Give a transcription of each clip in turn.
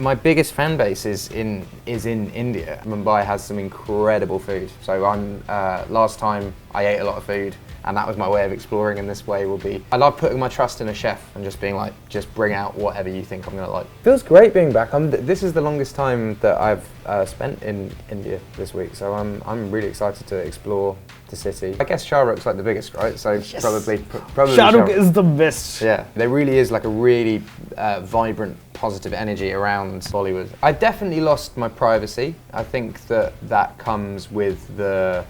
My biggest fan base is in India. Mumbai has some incredible food. So last time I ate a lot of food, and that was my way of exploring. And this way will be, I love putting my trust in a chef and just being like, just bring out whatever you think I'm gonna like. Feels great being back. This is the longest time that I've spent in India this week. So I'm really excited to explore the city. I guess Shah Rukh's like the biggest, right? So yes. probably Shah Rukh is the best. Yeah, there really is like a really vibrant, positive energy around Bollywood. I definitely lost my privacy. I think that comes with the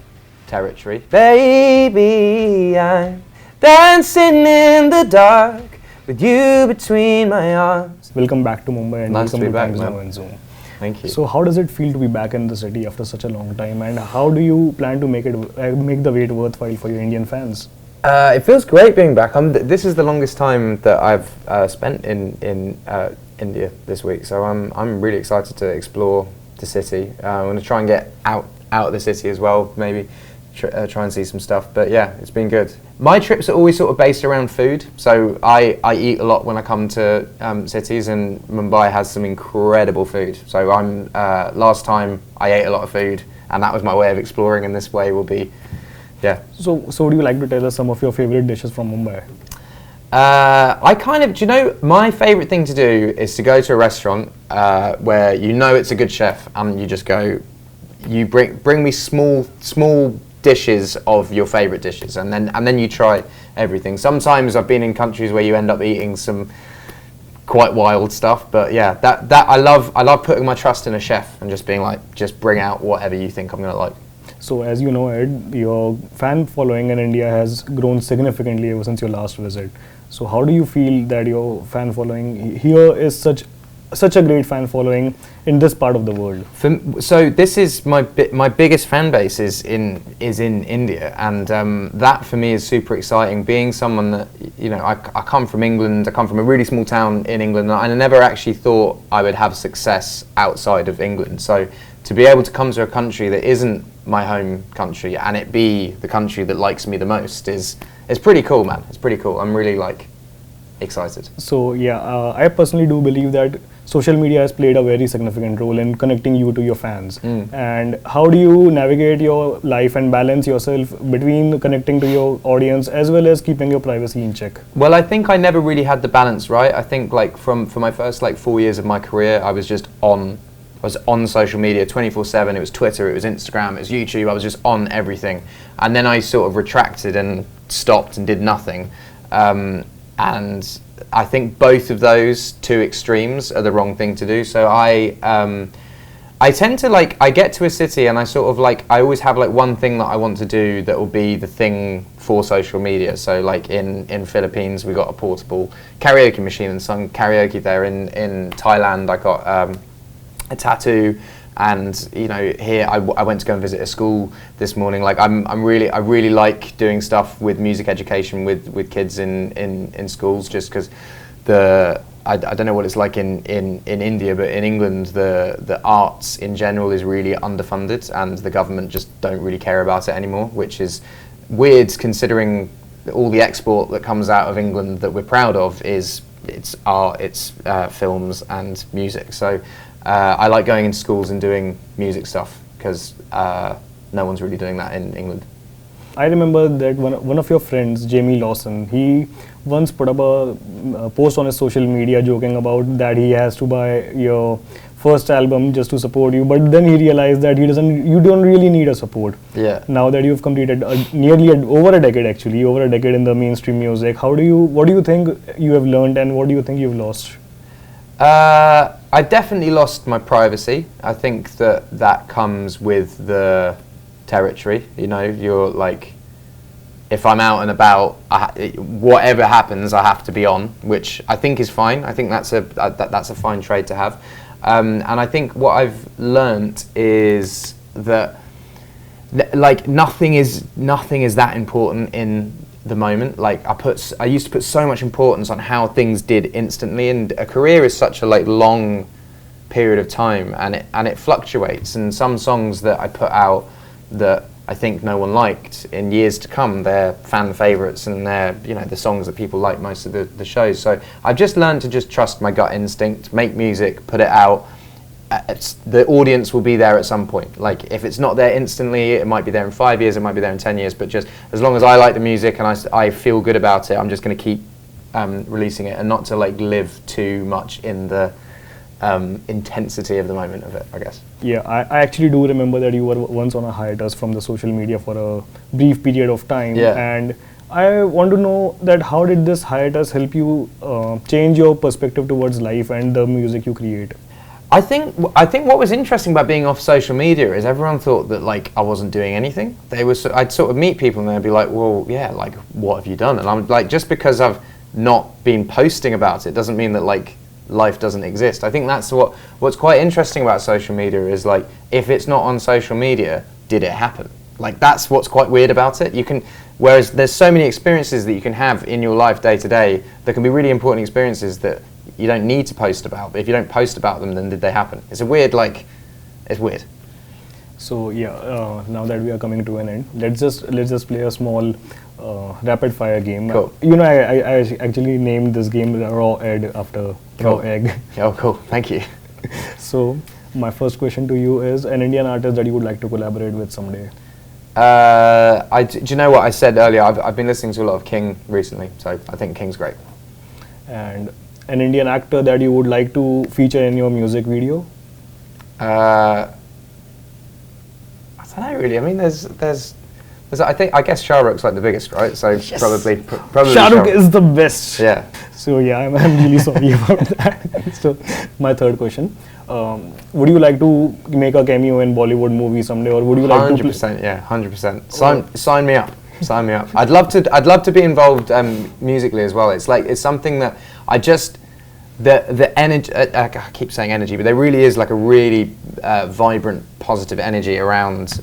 territory. Baby, I'm dancing in the dark with you between my arms. Welcome back to Mumbai and nice welcome to be back, Times Now and Zoom. Thank you. So how does it feel to be back in the city after such a long time, and how do you plan to make the wait worthwhile for your Indian fans? It feels great being back. This is the longest time that I've spent in India this week, so I'm really excited to explore the city. I'm going to try and get out of the city as well, maybe try and see some stuff. But yeah, it's been good. My trips are always sort of based around food, so I eat a lot when I come to cities, and Mumbai has some incredible food. So last time I ate a lot of food, and that was my way of exploring. And this way will be, yeah. So would you like to tell us some of your favorite dishes from Mumbai? Do you know, my favourite thing to do is to go to a restaurant where you know it's a good chef, and you just go, you bring me small dishes of your favourite dishes, and then you try everything. Sometimes I've been in countries where you end up eating some quite wild stuff, but yeah, that I love putting my trust in a chef and just being like, just bring out whatever you think I'm gonna like. So as you know, Ed, your fan following in India has grown significantly ever since your last visit. So how do you feel that your fan following here is such a great fan following in this part of the world? So this is my biggest fan base is in India, and that for me is super exciting. Being someone that, you know, I come from England. I come from a really small town in England, and I never actually thought I would have success outside of England. So to be able to come to a country that isn't my home country and it be the country that likes me the most is pretty cool, man. It's pretty cool. I'm really excited. So yeah, I personally do believe that social media has played a very significant role in connecting you to your fans. And how do you navigate your life and balance yourself between connecting to your audience as well as keeping your privacy in check? Well, I think I never really had the balance right. I think for my first 4 years of my career, I was on social media 24/7. It was Twitter, it was Instagram, it was YouTube. I was just on everything, and then I sort of retracted and stopped and did nothing. And I think both of those two extremes are the wrong thing to do. So I tend to I get to a city and I sort of I always have one thing that I want to do that will be the thing for social media. So in Philippines we got a portable karaoke machine and sung karaoke there. In Thailand I got a tattoo, and you know, here I went to go and visit a school this morning. I really like doing stuff with music education with kids in schools, just because I don't know what it's like in India, but in England the arts in general is really underfunded, and the government just don't really care about it anymore, which is weird considering all the export that comes out of England that we're proud of is it's art, it's films and music. So I like going into schools and doing music stuff because no one's really doing that in England. I remember that one of your friends, Jamie Lawson, he once put up a post on his social media joking about that he has to buy your first album just to support you, but then he realized that you don't really need a support. Yeah. Now that you've completed over a decade in the mainstream music, what do you think you have learned, and what do you think you've lost? I definitely lost my privacy. I think that comes with the territory. You know, you're if I'm out and about, whatever happens, I have to be on, which I think is fine. I think that's a fine trade to have. And I think what I've learnt is that nothing is that important in the moment. I used to put so much importance on how things did instantly, and a career is such a long period of time, and it fluctuates. And some songs that I put out that I think no one liked, in years to come, they're fan favourites and they're, you know, the songs that people like most of the shows. So I've just learned to just trust my gut instinct, make music, put it out. The audience will be there at some point. Like, if it's not there instantly, it might be there in 5 years, it might be there in 10 years, but just as long as I like the music and I feel good about it, I'm just going to keep releasing it, and not to like live too much in the intensity of the moment of it, I guess. Yeah, I actually do remember that you were once on a hiatus from the social media for a brief period of time. Yeah. And I want to know that how did this hiatus help you change your perspective towards life and the music you create? I think what was interesting about being off social media is everyone thought that like I wasn't doing anything. I'd sort of meet people and they'd be like, well, yeah, like what have you done? And I'm like, just because I've not been posting about it doesn't mean that like life doesn't exist. I think that's what's quite interesting about social media is like, if it's not on social media, did it happen? Like, that's what's quite weird about it. Whereas there's so many experiences that you can have in your life day to day that can be really important experiences that you don't need to post about. But if you don't post about them, then did they happen? It's weird. So yeah, now that we are coming to an end, let's just play a small rapid fire game. Cool. You know, I actually named this game Raw Egg after Raw Egg. Oh, cool. Thank you. So my first question to you is an Indian artist that you would like to collaborate with someday. Do you know what I said earlier? I've been listening to a lot of King recently, so I think King's great. And an Indian actor that you would like to feature in your music video? I don't know really. I mean, I guess Shah Rukh's like the biggest, right? So yes. probably Shah Rukh is the best. Yeah. So yeah, I'm really sorry about that. So my third question: would you like to make a cameo in Bollywood movie someday, or would you like to? 100%, yeah, 100%. Sign me up. Sign me up. I'd love to be involved musically as well. It's something that I just the energy. I keep saying energy, but there really is like a really vibrant, positive energy around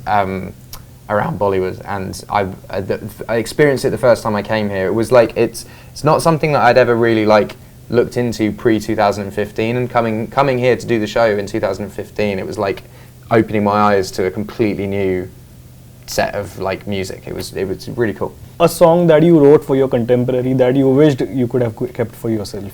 Bollywood, and I experienced it the first time I came here. It was like it's not something that I'd ever really like looked into pre 2015, and coming here to do the show in 2015, it was like opening my eyes to a completely new set of like music. It was really cool. A song that you wrote for your contemporary that you wished you could have kept for yourself?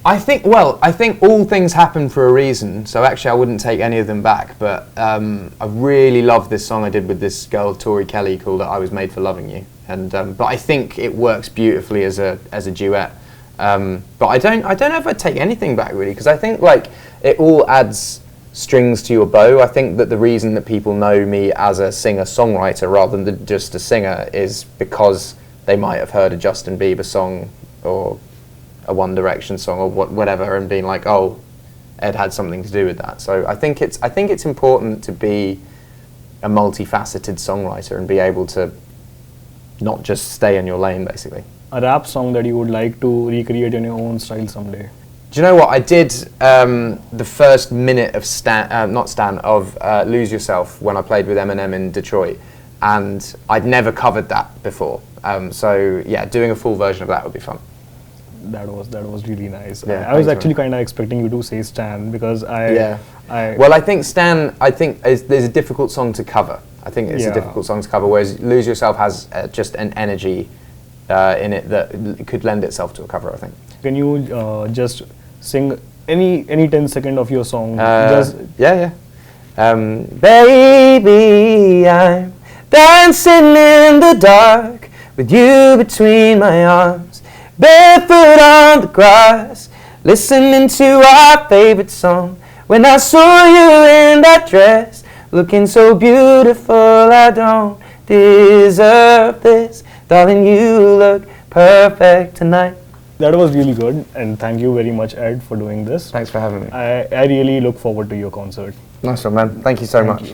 I think all things happen for a reason, so actually I wouldn't take any of them back, but I really love this song I did with this girl, Tori Kelly, called I Was Made for Loving You, and but I think it works beautifully as a duet. But I don't know if I'd take anything back really, because I think like it all adds strings to your bow. I think that the reason that people know me as a singer-songwriter rather than just a singer is because they might have heard a Justin Bieber song or a One Direction song or whatever, and being like, oh, Ed had something to do with that. So I think it's important to be a multifaceted songwriter and be able to not just stay in your lane, basically. A rap song that you would like to recreate in your own style someday? Do you know what? I did the first minute of Lose Yourself when I played with Eminem in Detroit, and I'd never covered that before. So yeah, doing a full version of that would be fun. That was really nice. Yeah, I was actually kind of expecting you to say Stan, because Well, I think Stan, there's a difficult song to cover. I think it's a difficult song to cover, whereas Lose Yourself has just an energy in it that could lend itself to a cover, I think. Can you just sing any 10 second of your song? Yeah. Baby, I'm dancing in the dark with you between my arms, barefoot on the grass, listening to our favorite song. When I saw you in that dress, looking so beautiful, I don't deserve this. Darling, you look perfect tonight. That was really good, and thank you very much, Ed, for doing this. Thanks for having me. I really look forward to your concert. Nice one, man. Thank you so much.